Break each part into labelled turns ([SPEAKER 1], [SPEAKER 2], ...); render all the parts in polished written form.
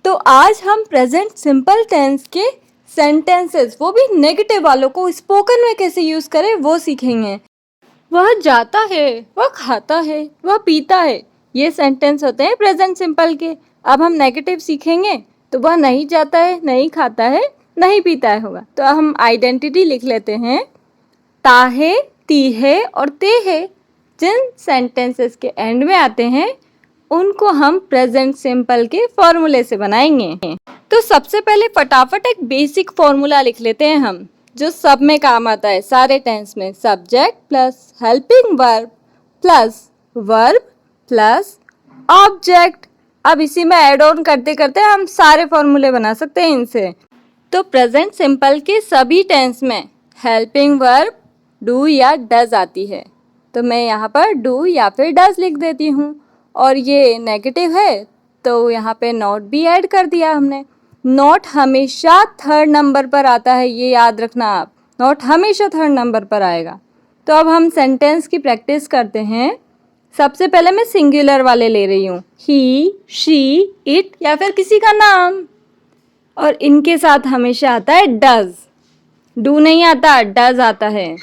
[SPEAKER 1] तो आज हम प्रेजेंट सिंपल टेंस के सेंटेंसेस, वो भी नेगेटिव वालों को स्पोकन में कैसे यूज करें वो सीखेंगे। वह जाता है, वह खाता है, वह पीता है, ये सेंटेंस होते हैं प्रेजेंट सिंपल के। अब हम नेगेटिव सीखेंगे तो वह नहीं जाता है, नहीं खाता है, नहीं पीता है होगा। तो हम आइडेंटिटी लिख लेते हैं। ताहे, तीहे और तेहे जिन सेंटेंसेस के एंड में आते हैं उनको हम प्रेजेंट सिंपल के फॉर्मूले से बनाएंगे। तो सबसे पहले फटाफट एक बेसिक फॉर्मूला लिख लेते हैं हम, जो सब में काम आता है सारे टेंस में। Subject plus helping verb plus verb plus object. अब इसी में ऐड ऑन करते करते हम सारे फॉर्मूले बना सकते हैं इनसे। तो प्रेजेंट सिंपल के सभी टेंस में हेल्पिंग वर्ब डू या डज आती है, तो मैं यहाँ पर डू या फिर डज लिख देती हूँ। और ये नेगेटिव है तो यहाँ पे नॉट भी ऐड कर दिया हमने। नॉट हमेशा थर्ड नंबर पर आता है, ये याद रखना आप। नॉट हमेशा थर्ड नंबर पर आएगा। तो अब हम सेंटेंस की प्रैक्टिस करते हैं। सबसे पहले मैं सिंगुलर वाले ले रही हूँ, ही, शी, इट या फिर किसी का नाम। और इनके साथ हमेशा आता है डज, डू नहीं आता, डज आता है।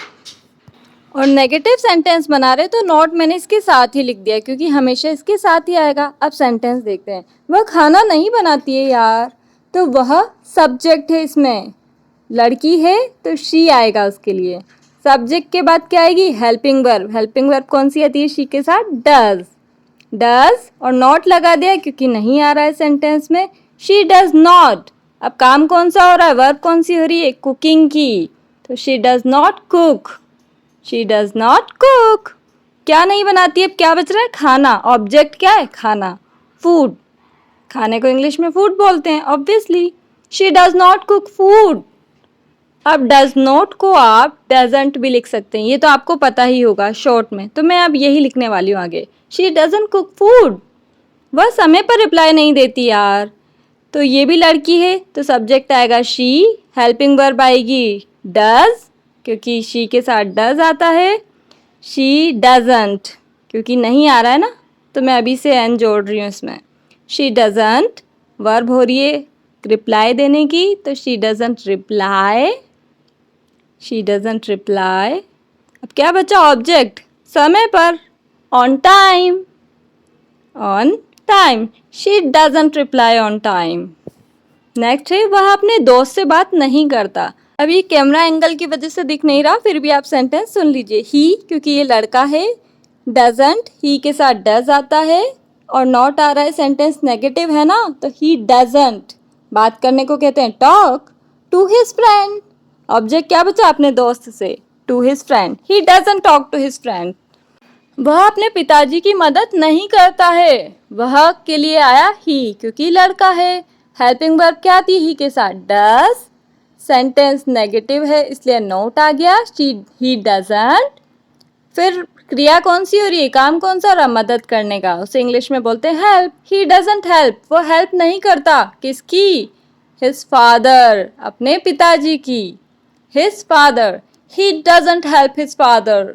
[SPEAKER 1] और नेगेटिव सेंटेंस बना रहे तो नॉट मैंने इसके साथ ही लिख दिया क्योंकि हमेशा इसके साथ ही आएगा। अब सेंटेंस देखते हैं। वह खाना नहीं बनाती है यार, तो वह सब्जेक्ट है, इसमें लड़की है तो शी आएगा उसके लिए। सब्जेक्ट के बाद क्या आएगी? Helping verb. हेल्पिंग वर्ब कौन सी आती है शी के साथ? डज। डज और नॉट लगा दिया क्योंकि नहीं आ रहा है सेंटेंस में। She does not. अब काम कौन सा हो रहा है? वर्ब कौन सी हो रही है? कुकिंग की। तो she does not cook. She does not cook. क्या नहीं बनाती है? अब क्या बच रहा है? खाना। ऑब्जेक्ट क्या है? खाना, फूड। खाने को इंग्लिश में फूड बोलते हैं obviously. She does not cook food. अब डज नॉट को आप डजंट भी लिख सकते हैं, ये तो आपको पता ही होगा शॉर्ट में, तो मैं अब यही लिखने वाली हूँ आगे। She doesn't cook food. वह समय पर रिप्लाई नहीं देती यार, तो ये भी लड़की है तो सब्जेक्ट आएगा शी। हेल्पिंग वर्ब आएगी डज क्योंकि शी के साथ डज आता है। शी डजंट क्योंकि नहीं आ रहा है ना, तो मैं अभी से एन जोड़ रही हूँ इसमें। शी डजंट वर्ब हो रही है रिप्लाई देने की, तो she doesn't reply. She doesn't reply. अब क्या बचा? ऑब्जेक्ट। समय पर, on time. On time. She doesn't reply on time. Next है वह अपने दोस्त से बात नहीं करता। अब ये कैमरा एंगल की वजह से दिख नहीं रहा, फिर भी आप सेंटेंस सुन लीजिए। ही क्योंकि ये लड़का है, डजंट ही के साथ डज आता है और नॉट आ रहा है, सेंटेंस नेगेटिव है ना, तो ही डजंट बात करने को कहते हैं talk to his friend. Object क्या बचा? अपने दोस्त से, to his friend. He doesn't talk to his friend. वह अपने पिताजी की मदद नहीं करता है। वह के लिए आया ही क्योंकि लड़का है। हेल्पिंग वर्ब क्या थी? ही के साथ डज। सेंटेंस नेगेटिव है इसलिए नोट आ गया। He doesn't. फिर क्रिया कौन सी हो रही है? काम कौन सा हो रहा? मदद करने का, उसे इंग्लिश में बोलते हैं हेल्प। He doesn't help. वो हेल्प नहीं करता। किसकी? हिज फादर, अपने पिताजी की। His father. He doesn't help his father.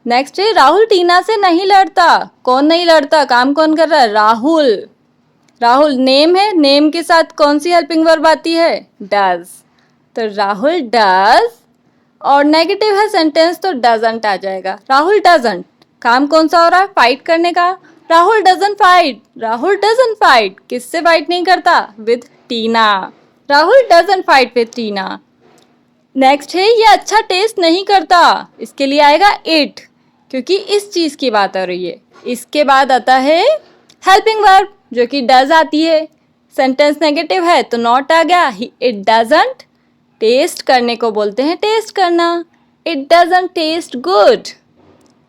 [SPEAKER 1] Next है राहुल टीना से नहीं लड़ता। कौन नहीं लड़ता? काम कौन कर रहा है? राहुल। राहुल नेम है, नेम के साथ कौन सी हेल्पिंग वर्ब आती है? डज। तो राहुल डज और नेगेटिव है सेंटेंस तो डजंट आ जाएगा। राहुल डजंट। काम कौन सा हो रहा है? फाइट करने का। Rahul doesn't fight. Rahul doesn't fight. किससे फाइट नहीं करता? With Tina. Rahul doesn't fight with Tina. Next है ये अच्छा टेस्ट नहीं करता। इसके लिए आएगा इट क्योंकि इस चीज़ की बात हो रही है। इसके बाद आता है हेल्पिंग वर्ब जो कि डज आती है। सेंटेंस नेगेटिव है तो नॉट आ गया। It doesn't. टेस्ट करने को बोलते हैं टेस्ट करना। It doesn't taste good.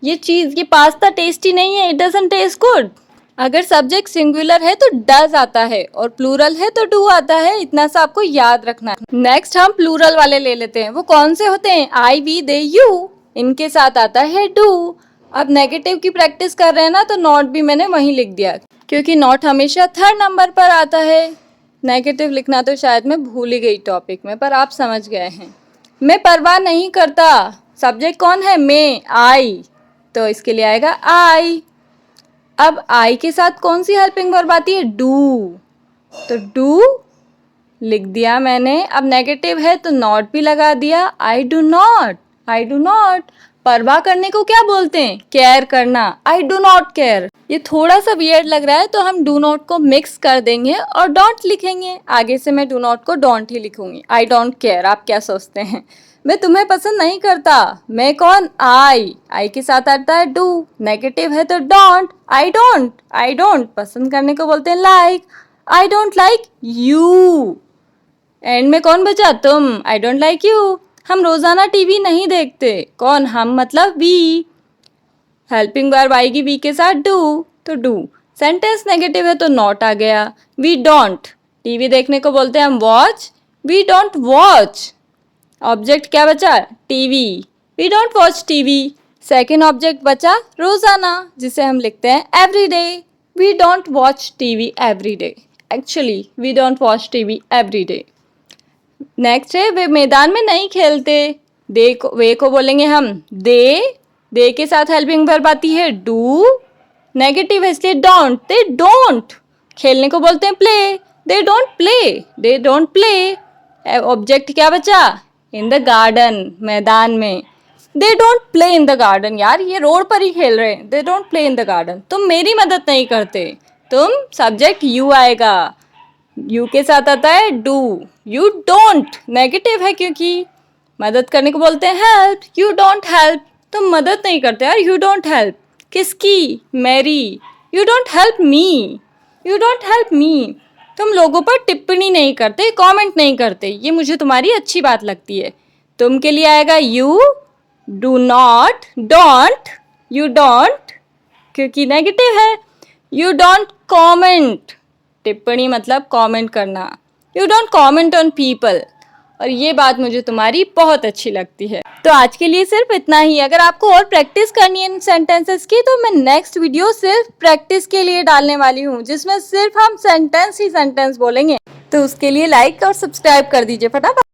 [SPEAKER 1] ये चीज़, ये पास्ता टेस्टी नहीं है। It doesn't taste good. अगर सब्जेक्ट सिंगुलर है तो डज आता है और प्लूरल है तो डू आता है। इतना सा आपको याद रखना है। नेक्स्ट हम प्लूरल वाले ले लेते हैं। वो कौन से होते हैं? आई, वी, दे, यू। इनके साथ आता है डू। अब नेगेटिव की प्रैक्टिस कर रहे हैं ना, तो नॉट भी मैंने वहीं लिख दिया क्योंकि नॉट हमेशा थर्ड नंबर पर आता है। नेगेटिव लिखना तो शायद मैं भूल ही गई टॉपिक में, पर आप समझ गए हैं। मैं परवाह नहीं करता। सब्जेक्ट कौन है? मैं, आई, तो इसके लिए आएगा आई। अब आई के साथ कौन सी हेल्पिंग वर्ब आती है? डू। तो डू लिख दिया मैंने। अब नेगेटिव है तो नॉट भी लगा दिया। I do not, I do not. परवाह करने को क्या बोलते हैं? केयर करना। I do not care. ये थोड़ा सा वियर्ड लग रहा है तो हम डू नॉट को मिक्स कर देंगे और डोंट लिखेंगे। आगे से मैं डू नॉट को डोंट ही लिखूंगी। I don't care. आप क्या सोचते हैं? मैं तुम्हें पसंद नहीं करता। मैं कौन? आई के साथ आता है डू। नेगेटिव है तो don't. I don't, I don't. पसंद करने को बोलते हैं like. I don't like you. And में कौन बचा? तुम। I don't like you. हम रोजाना टीवी नहीं देखते। कौन? हम मतलब वी। हेल्पिंग वर्ब आएगी वी के साथ डू, तो डू। सेंटेंस नेगेटिव है तो नॉट आ गया। We don't. टीवी देखने को बोलते हैं हम watch. We don't watch. Object क्या बचा? TV. We don't watch TV. Second object बचा रोजाना, जिसे हम लिखते हैं every day. We don't watch TV every day. Actually we don't watch TV every day. Next है वे मैदान में नहीं खेलते। वे को बोलेंगे हम दे के साथ हेल्पिंग वर्ब आती है डू। नेगेटिव है इसलिए डोंट। They don't. खेलने को बोलते हैं play. They don't play. They don't play. Object क्या बचा? इन द गार्डन, मैदान में। They don't play in the garden. यार ये रोड पर ही खेल रहे हैं। They don't play in the garden. तुम मेरी मदद नहीं करते। तुम सब्जेक्ट यू आएगा। यू के साथ आता है डू। यू डोंट नेगेटिव है क्योंकि मदद करने को बोलते हैं हेल्प। You don't help. तुम मदद नहीं करते यार। You don't help. किसकी? मेरी। You don't help me. You don't help me. तुम लोगों पर टिप्पणी नहीं करते, कमेंट नहीं करते। ये मुझे तुम्हारी अच्छी बात लगती है। तुम के लिए आएगा you. Do not, don't. You don't क्योंकि नेगेटिव है। You don't comment. टिप्पणी मतलब कमेंट करना। You don't comment on people. और ये बात मुझे तुम्हारी बहुत अच्छी लगती है। तो आज के लिए सिर्फ इतना ही। अगर आपको और प्रैक्टिस करनी है इन सेंटेंसेस की तो मैं नेक्स्ट वीडियो सिर्फ प्रैक्टिस के लिए डालने वाली हूँ, जिसमें सिर्फ हम सेंटेंस ही सेंटेंस बोलेंगे। तो उसके लिए लाइक और सब्सक्राइब कर दीजिए फटाफट।